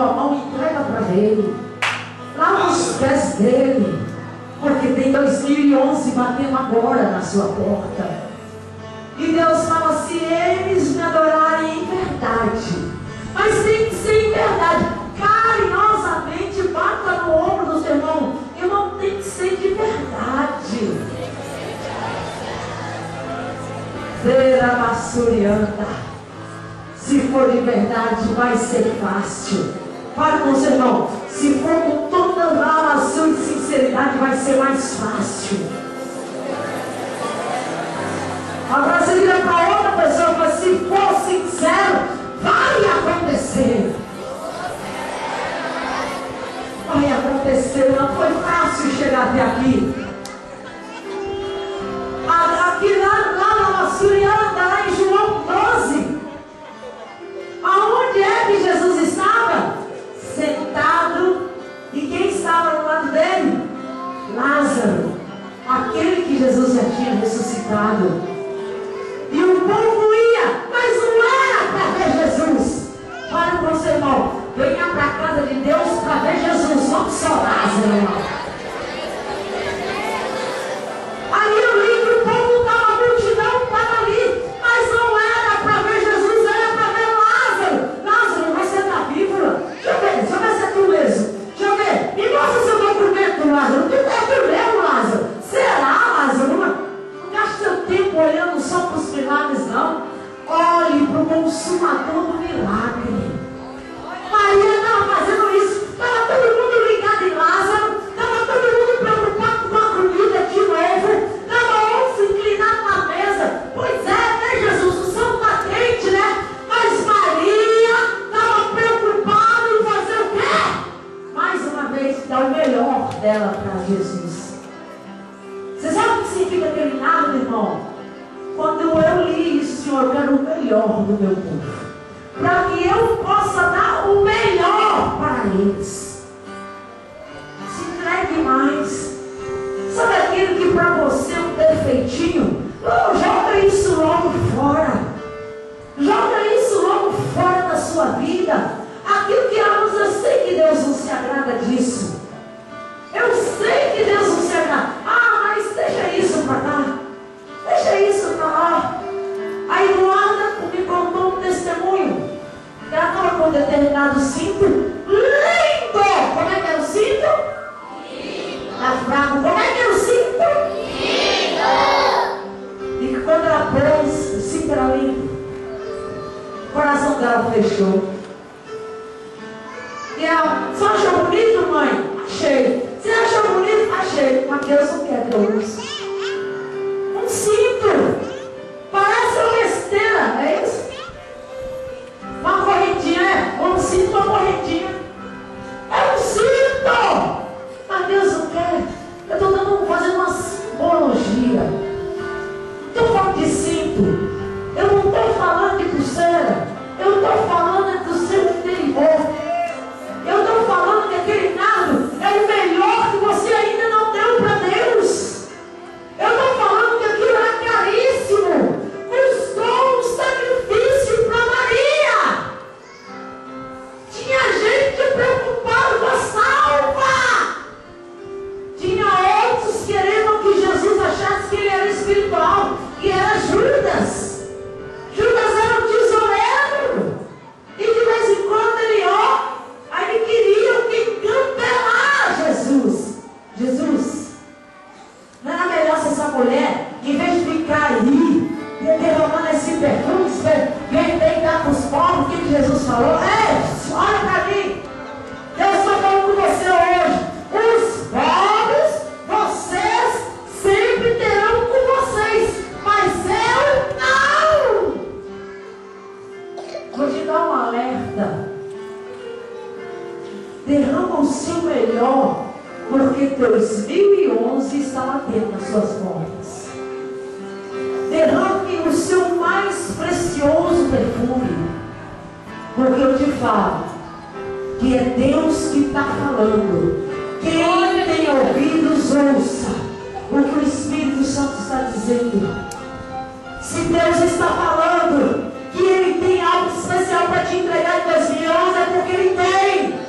tua mão e entrega para Ele. Lava os pés dele. Porque tem 2011 batendo agora na sua porta. E Deus fala: se eles me adorarem em verdade, mas tem que ser em verdade, carinhosamente, bata no ombro do seu irmão. Irmão, tem que ser de verdade. Feira massurianda. Se for de verdade, vai ser fácil. Fale com o seu irmão: se for com toda lavação e sinceridade, vai ser mais fácil. Agora você vira para outra pessoa e fala: se for sincero, vai acontecer. Vai acontecer. Não foi fácil chegar até aqui. Aqui lá na Massurianda, lá em João 12. Aonde é que Jesus estava? Sentado. E quem estava no lado dele? Lázaro, aquele que Jesus já tinha ressuscitado. E o povo ia, mas não era para ver Jesus. Fale com o seu irmão: venha para a casa de Deus para ver Jesus, não só Lázaro, irmão. Aí eu li que o povo estava, a multidão estava ali, mas não era para ver Jesus, era para ver Lázaro. Lázaro, mas você está vivo? Deixa eu ver se é tu mesmo. Deixa eu ver. Me mostra seu documento, Lázaro. Tu é tu mesmo, Lázaro? Será, Lázaro? Não gaste seu tempo olhando só para os milagres, não. Olhe para o consumador do milagre. Maria estava fazendo isso. Estava todo mundo ligado em Lázaro. Estava todo mundo preocupado com a comida de novo. Estava se inclinado na mesa. Pois é, né, Jesus? O som está quente, né? Mas Maria estava preocupada em fazer o quê? Mais uma vez, dar o melhor dela para Jesus. Você sabe o que significa aquele nada, irmão? Quando eu li isso, Senhor, eu quero o melhor do meu povo, para que eu possa dar o melhor para eles. Se entregue mais. Sabe aquilo que para você é um defeitinho? Não, joga isso logo fora. Joga isso logo fora da sua vida. Aquilo que amamos, eu sei que Deus não se agrada disso. Eu sei que Deus não se agrada. Ah, mas deixa isso para cá. Deixa isso para lá. A Eduarda me contou um testemunho. Ela estava com um determinado cinto lindo. Como é que era o cinto? Lindo. Tá fraco. Como é que era o cinto? Lindo. E que quando ela pôs, o cinto era lindo. O coração dela fechou. E ela: você achou bonito, mãe? Achei. Você achou bonito? Achei. Mas Deus não quer que eu use um cinto. Parece uma besteira, é isso? Uma correntinha, um cinto, uma correntinha. É um cinto. Mas Deus não quer. Eu estou fazendo uma simbologia. Não estou falando de cinto. Eu não estou falando de pulseira. Eu estou falando do seu interior. Eu estou falando que aquele nardo é o melhor que você ainda não deu para Deus. Eu estou falando que aquilo é caríssimo. Custou um sacrifício para Maria. Tinha gente preocupada com a salva. Tinha outros querendo que Jesus achasse que ele era espiritual. E era Judas. Judas era um tesoureiro. E de vez em quando ele aí ele queria que campelar Jesus. Jesus, não era melhor se essa mulher, em vez de ficar aí derramando esse perfume, vem deitar com os pobres? O que Jesus falou? Ei, olha para mim. Deus está falando com você hoje. Os pobres, vocês sempre terão com vocês, mas eu não. Vou te dar um alerta. Derrama o seu melhor, porque 2011 está batendo nas suas portas. Derrame o seu mais precioso perfume, porque eu te falo que é Deus que está falando. Quem tem ouvidos, ouça o que o Espírito Santo está dizendo. Se Deus está falando que Ele tem algo especial para te entregar em 2011, é porque Ele tem.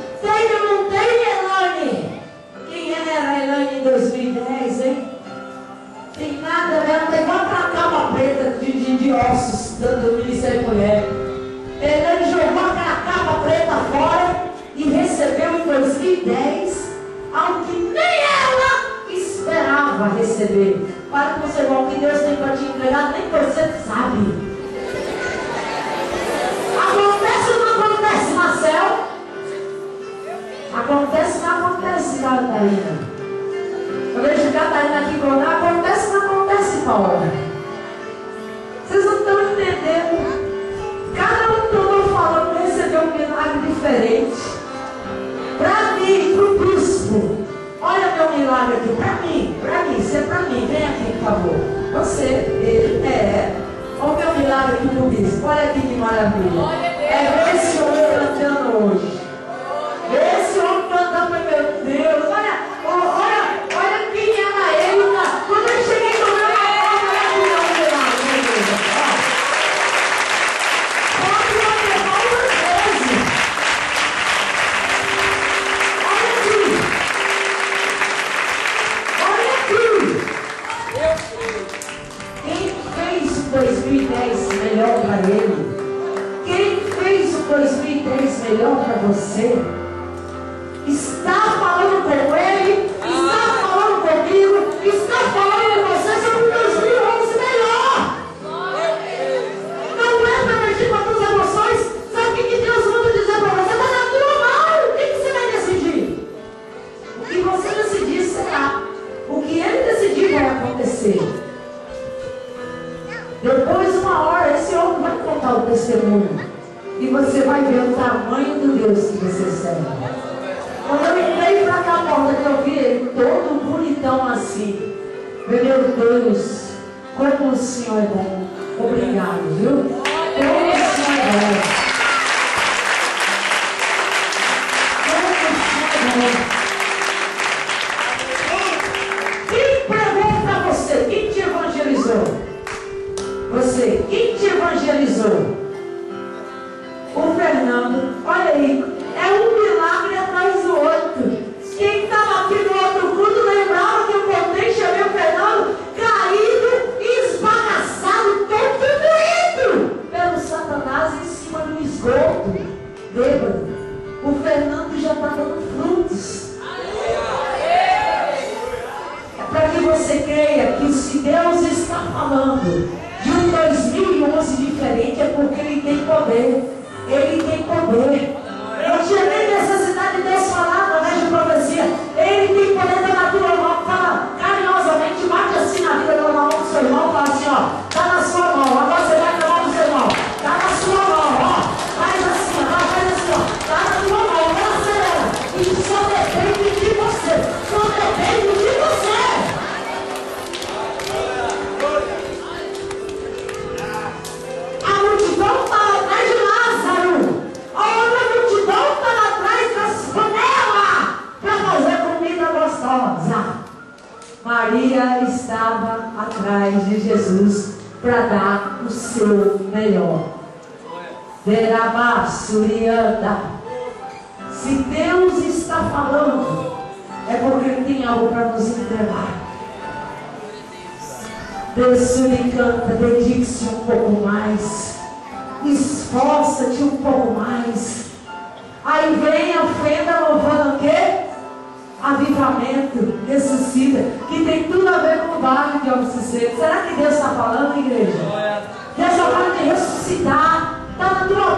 vai receber. Para com o seu irmão, que Deus tem para te entregar, nem você sabe. Acontece ou não acontece, Marcel? Acontece ou não acontece, Catarina? Eu vejo Catarina aqui falando, acontece ou não acontece, Paula? Vocês não estão entendendo. Cada um que eu estou falando recebeu um milagre diferente. Para mim, para o bispo. Olha meu milagre aqui, para mim, isso é para mim. Vem aqui, por favor. Você, ele, olha o meu milagre aqui pro bispo. Olha aqui que maravilha. É ver esse homem cantando hoje. Esse homem cantando, meu Deus. Olha quem era ele. Quando eu cheguei no meu milagre, pode levar duas vezes. Olha aqui. Quem fez o 2010 melhor para ele? Quem fez o 2010 melhor para você? Está falando com ele, está falando comigo, está falando com você sobre o 2011 melhor. Não é para mexer com as tuas emoções. Sabe o que Deus manda dizer para você? Está na tua mão. O que você vai decidir? O que você decidir será. O que ele decidir vai acontecer. Depois, uma hora, esse homem vai contar o testemunho. E você vai ver o tamanho do Deus que você serve. Quando eu entrei para cá, a porta que eu vi ele todo bonitão assim. Meu Deus, como o Senhor é bom. Obrigado, viu? Como o Senhor é bom. Como o Senhor é bom. Quem pregou para você? Quem te evangelizou? Você, quem te evangelizou? O Fernando. Olha aí, é um milagre atrás do outro. Quem estava aqui no outro culto lembrava que eu contei, chamei o Fernando, caído, esbagaçado, todo doído pelo Satanás em cima do esgoto. Bêbado. O Fernando já está dando frutos. É para que você creia que se Deus está falando de um 2011 diferente, é porque Ele tem poder. Ele tem poder. Não tinha nem necessidade de Deus falar através de profecia. Ele tem poder da natura mão. Fala carinhosamente, bate assim na vida da mão do seu irmão. Fala assim, ó, está na sua mão. Agora você vai na mão do seu irmão. Está na sua mão, ó. Faz assim, ó. Faz assim, ó. Está na sua mão. Não acelera. E só depende de você. Só depende de você. A multidão está atrás de Lázaro. A outra multidão está atrás das panelas para fazer comida gostosa. Maria estava atrás de Jesus para dar o seu melhor. Derabasurianda. Se Deus está falando, é porque Ele tem algo para nos entregar. Desce-lhe, canta, dedique-se um pouco mais. Esforça-te um pouco mais. Aí vem a ofrenda louvando o quê? Avivamento, ressuscita, que tem tudo a ver com o bairro de Alto Sossego. Será que Deus está falando, igreja? Deus está falando de ressuscitar. Está na tua